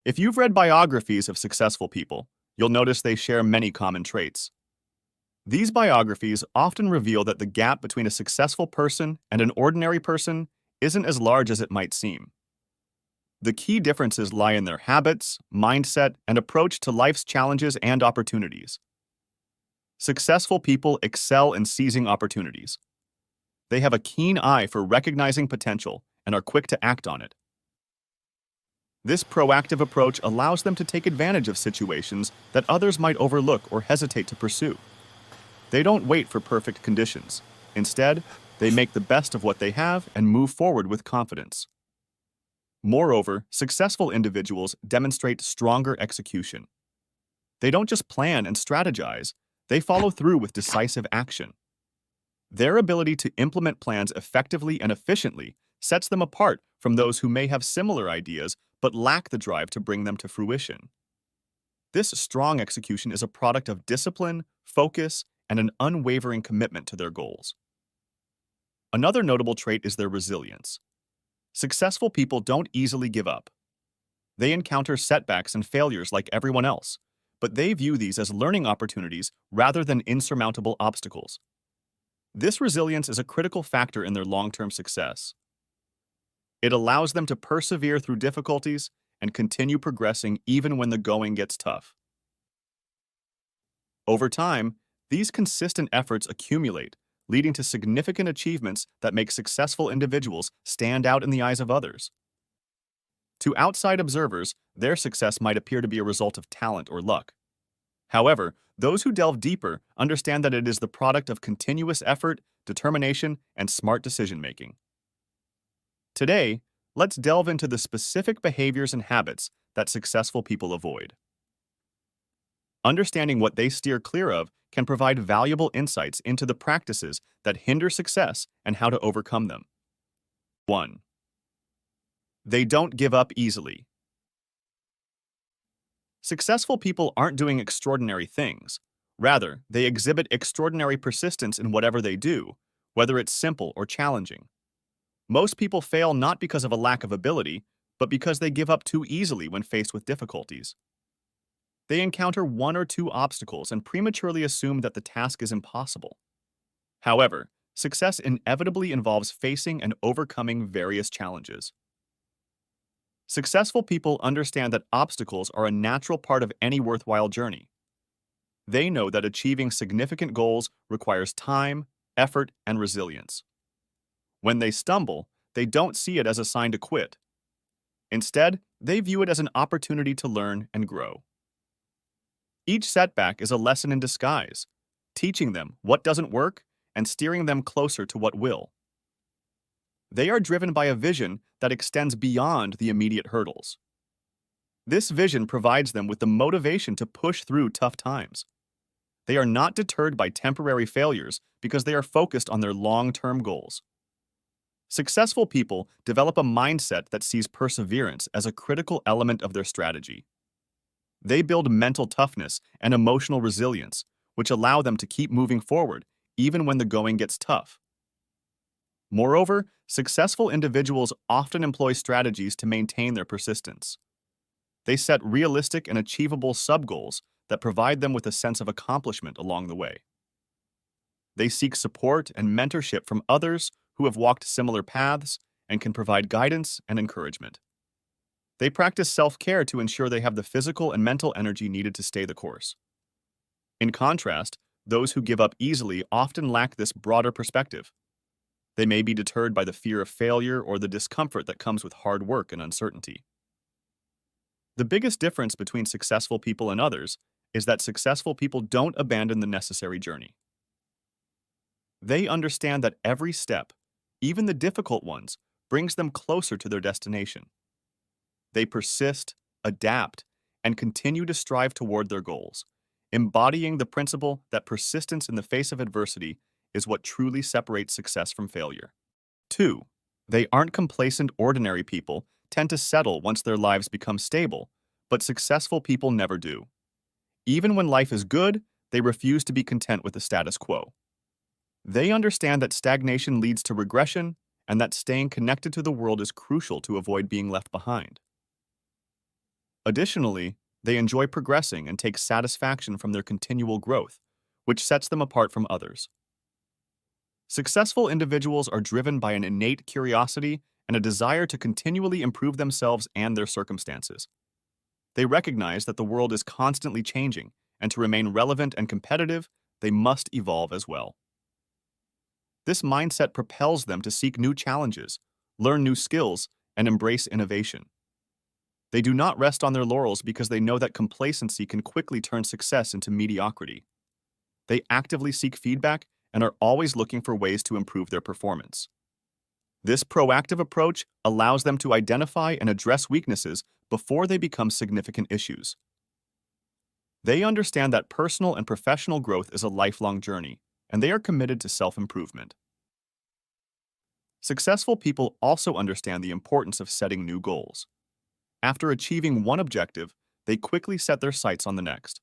If you've read biographies of successful people, you'll notice they share many common traits. These biographies often reveal that the gap between a successful person and an ordinary person isn't as large as it might seem. The key differences lie in their habits, mindset, and approach to life's challenges and opportunities. Successful people excel in seizing opportunities. They have a keen eye for recognizing potential and are quick to act on it. This proactive approach allows them to take advantage of situations that others might overlook or hesitate to pursue. They don't wait for perfect conditions. Instead, they make the best of what they have and move forward with confidence. Moreover, successful individuals demonstrate stronger execution. They don't just plan and strategize, they follow through with decisive action. Their ability to implement plans effectively and efficiently sets them apart from those who may have similar ideas but lack the drive to bring them to fruition. This strong execution is a product of discipline, focus, and an unwavering commitment to their goals. Another notable trait is their resilience. Successful people don't easily give up. They encounter setbacks and failures like everyone else, but they view these as learning opportunities rather than insurmountable obstacles. This resilience is a critical factor in their long-term success. It allows them to persevere through difficulties and continue progressing even when the going gets tough. Over time, these consistent efforts accumulate, leading to significant achievements that make successful individuals stand out in the eyes of others. To outside observers, their success might appear to be a result of talent or luck. However, those who delve deeper understand that it is the product of continuous effort, determination, and smart decision-making. Today, let's delve into the specific behaviors and habits that successful people avoid. Understanding what they steer clear of can provide valuable insights into the practices that hinder success and how to overcome them. 1. They don't give up easily. Successful people aren't doing extraordinary things. Rather, they exhibit extraordinary persistence in whatever they do, whether it's simple or challenging. Most people fail not because of a lack of ability, but because they give up too easily when faced with difficulties. They encounter one or two obstacles and prematurely assume that the task is impossible. However, success inevitably involves facing and overcoming various challenges. Successful people understand that obstacles are a natural part of any worthwhile journey. They know that achieving significant goals requires time, effort, and resilience. When they stumble, they don't see it as a sign to quit. Instead, they view it as an opportunity to learn and grow. Each setback is a lesson in disguise, teaching them what doesn't work and steering them closer to what will. They are driven by a vision that extends beyond the immediate hurdles. This vision provides them with the motivation to push through tough times. They are not deterred by temporary failures because they are focused on their long-term goals. Successful people develop a mindset that sees perseverance as a critical element of their strategy. They build mental toughness and emotional resilience, which allow them to keep moving forward even when the going gets tough. Moreover, successful individuals often employ strategies to maintain their persistence. They set realistic and achievable sub-goals that provide them with a sense of accomplishment along the way. They seek support and mentorship from others who have walked similar paths and can provide guidance and encouragement. They practice self-care to ensure they have the physical and mental energy needed to stay the course. In contrast, those who give up easily often lack this broader perspective. They may be deterred by the fear of failure or the discomfort that comes with hard work and uncertainty. The biggest difference between successful people and others is that successful people don't abandon the necessary journey. They understand that every step, even the difficult ones, brings them closer to their destination. They persist, adapt, and continue to strive toward their goals, embodying the principle that persistence in the face of adversity is what truly separates success from failure. 2. They aren't complacent. Ordinary people tend to settle once their lives become stable, but successful people never do. Even when life is good, they refuse to be content with the status quo. They understand that stagnation leads to regression and that staying connected to the world is crucial to avoid being left behind. Additionally, they enjoy progressing and take satisfaction from their continual growth, which sets them apart from others. Successful individuals are driven by an innate curiosity and a desire to continually improve themselves and their circumstances. They recognize that the world is constantly changing, and to remain relevant and competitive, they must evolve as well. This mindset propels them to seek new challenges, learn new skills, and embrace innovation. They do not rest on their laurels because they know that complacency can quickly turn success into mediocrity. They actively seek feedback and are always looking for ways to improve their performance. This proactive approach allows them to identify and address weaknesses before they become significant issues. They understand that personal and professional growth is a lifelong journey, and they are committed to self-improvement. Successful people also understand the importance of setting new goals. After achieving one objective, they quickly set their sights on the next.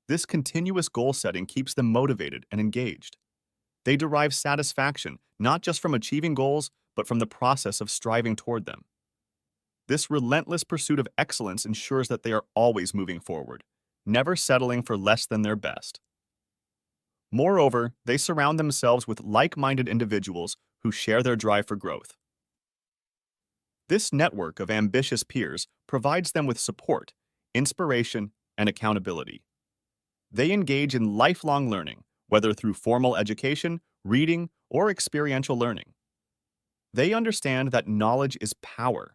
This continuous goal setting keeps them motivated and engaged. They derive satisfaction not just from achieving goals, but from the process of striving toward them. This relentless pursuit of excellence ensures that they are always moving forward, never settling for less than their best. Moreover, they surround themselves with like-minded individuals who share their drive for growth. This network of ambitious peers provides them with support, inspiration, and accountability. They engage in lifelong learning, whether through formal education, reading, or experiential learning. They understand that knowledge is power,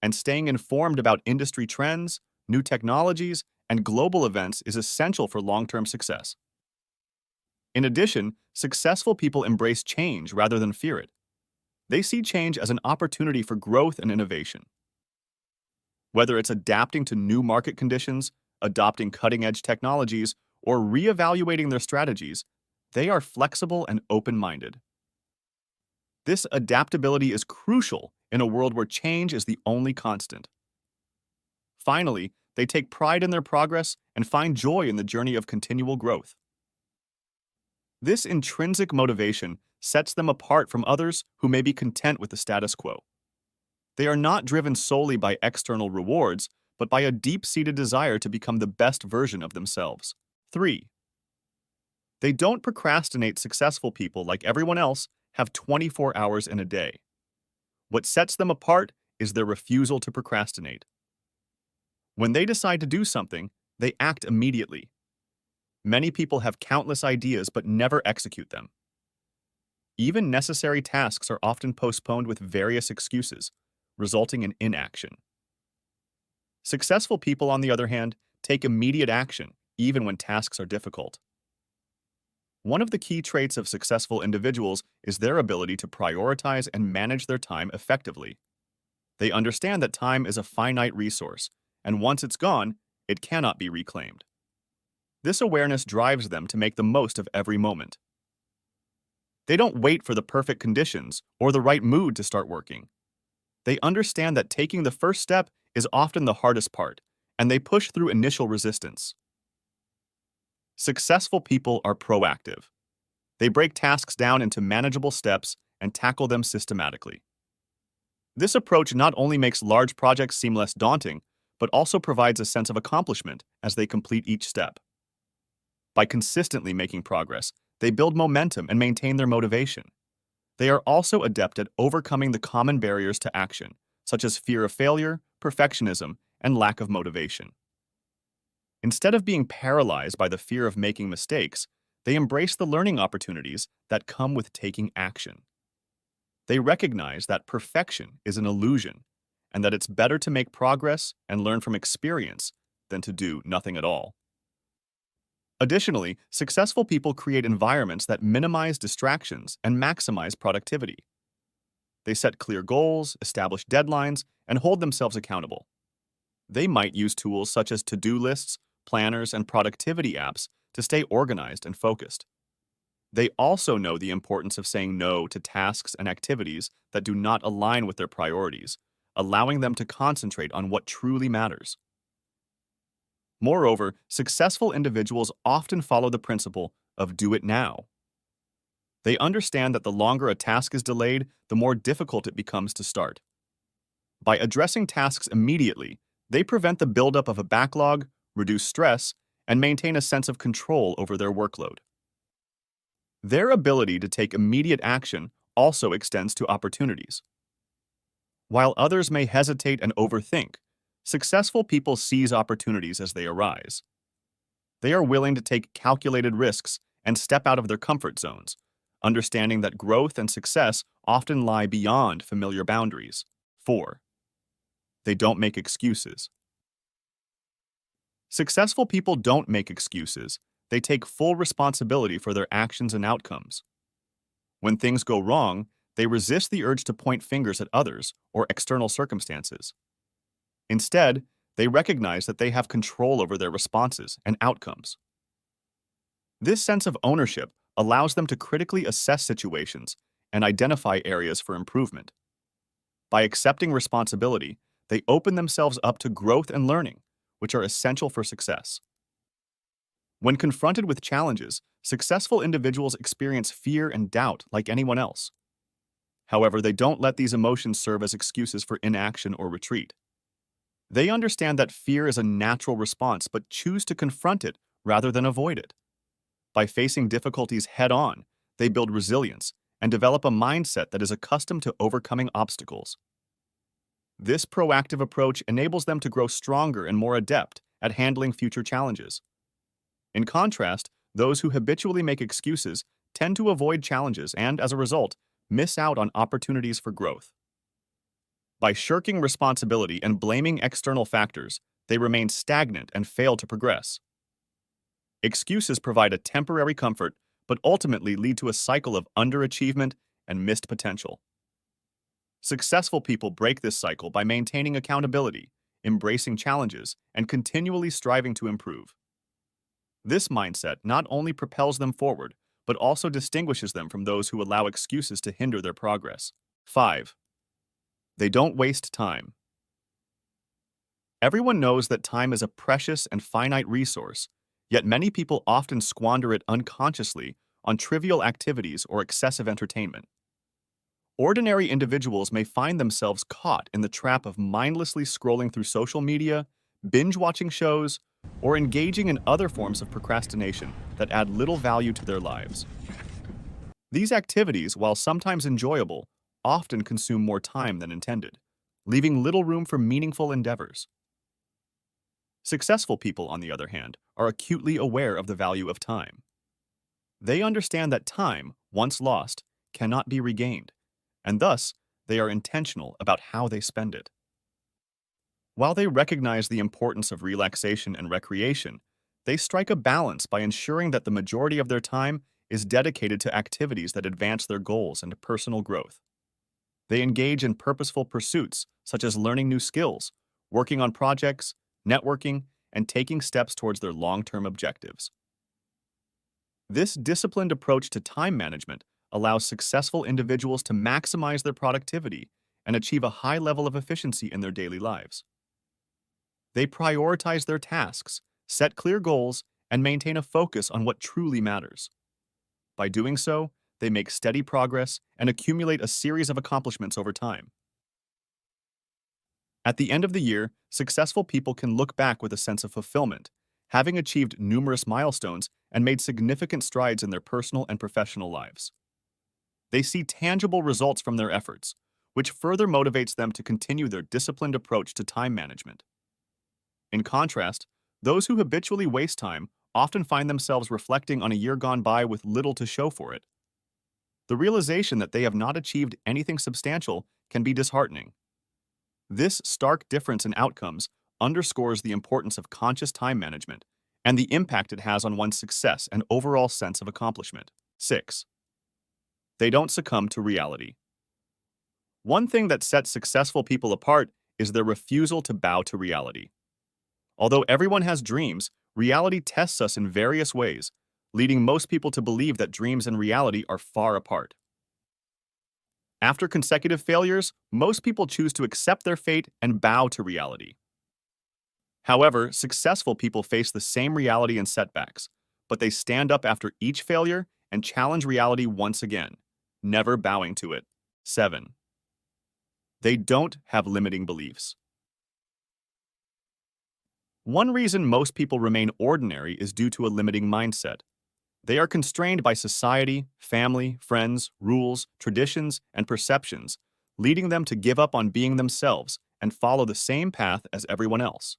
and staying informed about industry trends, new technologies, and global events is essential for long-term success. In addition, successful people embrace change rather than fear it. They see change as an opportunity for growth and innovation. Whether it's adapting to new market conditions, adopting cutting-edge technologies, or reevaluating their strategies, they are flexible and open-minded. This adaptability is crucial in a world where change is the only constant. Finally, they take pride in their progress and find joy in the journey of continual growth. This intrinsic motivation sets them apart from others who may be content with the status quo. They are not driven solely by external rewards, but by a deep-seated desire to become the best version of themselves. 3. They don't procrastinate. Successful people, like everyone else, have 24 hours in a day. What sets them apart is their refusal to procrastinate. When they decide to do something, they act immediately. Many people have countless ideas but never execute them. Even necessary tasks are often postponed with various excuses, resulting in inaction. Successful people, on the other hand, take immediate action, even when tasks are difficult. One of the key traits of successful individuals is their ability to prioritize and manage their time effectively. They understand that time is a finite resource, and once it's gone, it cannot be reclaimed. This awareness drives them to make the most of every moment. They don't wait for the perfect conditions or the right mood to start working. They understand that taking the first step is often the hardest part, and they push through initial resistance. Successful people are proactive. They break tasks down into manageable steps and tackle them systematically. This approach not only makes large projects seem less daunting, but also provides a sense of accomplishment as they complete each step. By consistently making progress, they build momentum and maintain their motivation. They are also adept at overcoming the common barriers to action, such as fear of failure, perfectionism, and lack of motivation. Instead of being paralyzed by the fear of making mistakes, they embrace the learning opportunities that come with taking action. They recognize that perfection is an illusion, and that it's better to make progress and learn from experience than to do nothing at all. Additionally, successful people create environments that minimize distractions and maximize productivity. They set clear goals, establish deadlines, and hold themselves accountable. They might use tools such as to-do lists, planners, and productivity apps to stay organized and focused. They also know the importance of saying no to tasks and activities that do not align with their priorities, allowing them to concentrate on what truly matters. Moreover, successful individuals often follow the principle of do it now. They understand that the longer a task is delayed, the more difficult it becomes to start. By addressing tasks immediately, They prevent the buildup of a backlog, reduce stress, and maintain a sense of control over their workload. Their ability to take immediate action also extends to opportunities. While others may hesitate and overthink, successful people seize opportunities as they arise. They are willing to take calculated risks and step out of their comfort zones, understanding that growth and success often lie beyond familiar boundaries. 4. They don't make excuses. Successful people don't make excuses. They take full responsibility for their actions and outcomes. When things go wrong, they resist the urge to point fingers at others or external circumstances. Instead, they recognize that they have control over their responses and outcomes. This sense of ownership allows them to critically assess situations and identify areas for improvement. By accepting responsibility, they open themselves up to growth and learning, which are essential for success. When confronted with challenges, successful individuals experience fear and doubt like anyone else. However, they don't let these emotions serve as excuses for inaction or retreat. They understand that fear is a natural response but choose to confront it rather than avoid it. By facing difficulties head-on, they build resilience and develop a mindset that is accustomed to overcoming obstacles. This proactive approach enables them to grow stronger and more adept at handling future challenges. In contrast, those who habitually make excuses tend to avoid challenges and, as a result, miss out on opportunities for growth. By shirking responsibility and blaming external factors, they remain stagnant and fail to progress. Excuses provide a temporary comfort, but ultimately lead to a cycle of underachievement and missed potential. Successful people break this cycle by maintaining accountability, embracing challenges, and continually striving to improve. This mindset not only propels them forward, but also distinguishes them from those who allow excuses to hinder their progress. 5. They don't waste time. Everyone knows that time is a precious and finite resource, yet many people often squander it unconsciously on trivial activities or excessive entertainment. Ordinary individuals may find themselves caught in the trap of mindlessly scrolling through social media, binge-watching shows, or engaging in other forms of procrastination that add little value to their lives. These activities, while sometimes enjoyable, often consume more time than intended, leaving little room for meaningful endeavors. Successful people, on the other hand, are acutely aware of the value of time. They understand that time, once lost, cannot be regained, and thus they are intentional about how they spend it. While they recognize the importance of relaxation and recreation, they strike a balance by ensuring that the majority of their time is dedicated to activities that advance their goals and personal growth. They engage in purposeful pursuits such as learning new skills, working on projects, networking, and taking steps towards their long-term objectives. This disciplined approach to time management allows successful individuals to maximize their productivity and achieve a high level of efficiency in their daily lives. They prioritize their tasks, set clear goals, and maintain a focus on what truly matters. By doing so, they make steady progress and accumulate a series of accomplishments over time. At the end of the year, successful people can look back with a sense of fulfillment, having achieved numerous milestones and made significant strides in their personal and professional lives. They see tangible results from their efforts, which further motivates them to continue their disciplined approach to time management. In contrast, those who habitually waste time often find themselves reflecting on a year gone by with little to show for it. The realization that they have not achieved anything substantial can be disheartening. This stark difference in outcomes underscores the importance of conscious time management and the impact it has on one's success and overall sense of accomplishment. 6. They don't succumb to reality. One thing that sets successful people apart is their refusal to bow to reality. Although everyone has dreams, reality tests us in various ways, leading most people to believe that dreams and reality are far apart. After consecutive failures, most people choose to accept their fate and bow to reality. However, successful people face the same reality and setbacks, but they stand up after each failure and challenge reality once again, never bowing to it. 7. They don't have limiting beliefs. One reason most people remain ordinary is due to a limiting mindset. They are constrained by society, family, friends, rules, traditions, and perceptions, leading them to give up on being themselves and follow the same path as everyone else.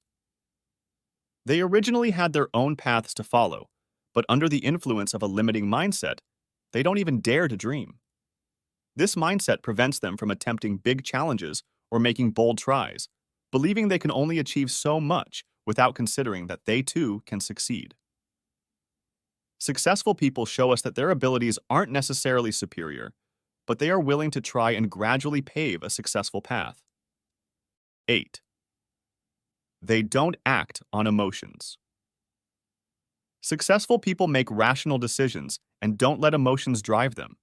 They originally had their own paths to follow, but under the influence of a limiting mindset, they don't even dare to dream. This mindset prevents them from attempting big challenges or making bold tries, believing they can only achieve so much without considering that they too can succeed. Successful people show us that their abilities aren't necessarily superior, but they are willing to try and gradually pave a successful path. 8. They don't act on emotions. Successful people make rational decisions and don't let emotions drive them.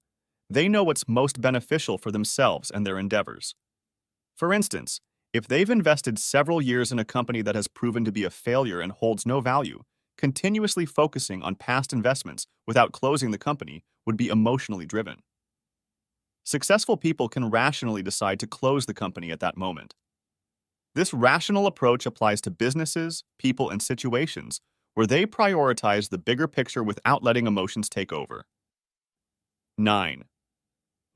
They know what's most beneficial for themselves and their endeavors. For instance, if they've invested several years in a company that has proven to be a failure and holds no value, continuously focusing on past investments without closing the company would be emotionally driven. Successful people can rationally decide to close the company at that moment. This rational approach applies to businesses, people, and situations where they prioritize the bigger picture without letting emotions take over. 9.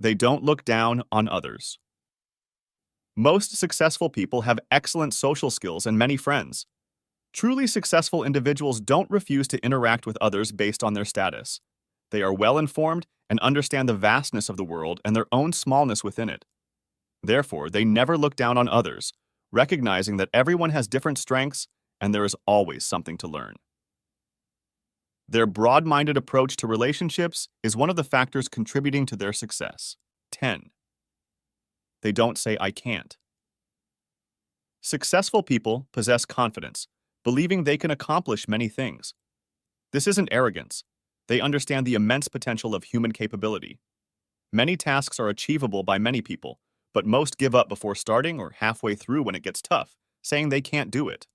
They don't look down on others. Most successful people have excellent social skills and many friends. Truly successful individuals don't refuse to interact with others based on their status. They are well-informed and understand the vastness of the world and their own smallness within it. Therefore, they never look down on others, recognizing that everyone has different strengths and there is always something to learn. Their broad-minded approach to relationships is one of the factors contributing to their success. 10. They don't say, "I can't." Successful people possess confidence, believing they can accomplish many things. This isn't arrogance. They understand the immense potential of human capability. Many tasks are achievable by many people, but most give up before starting or halfway through when it gets tough, saying they can't do it.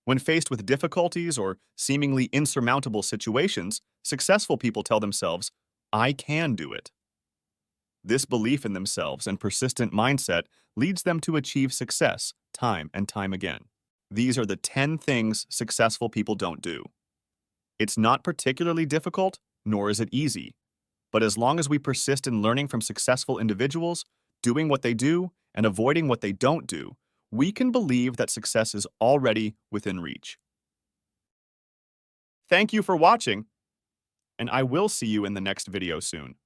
When faced with difficulties or seemingly insurmountable situations, successful people tell themselves, "I can do it." This belief in themselves and persistent mindset leads them to achieve success time and time again. These are the 10 things successful people don't do. It's not particularly difficult, nor is it easy. But as long as we persist in learning from successful individuals, doing what they do, and avoiding what they don't do, we can believe that success is already within reach. Thank you for watching, and I will see you in the next video soon.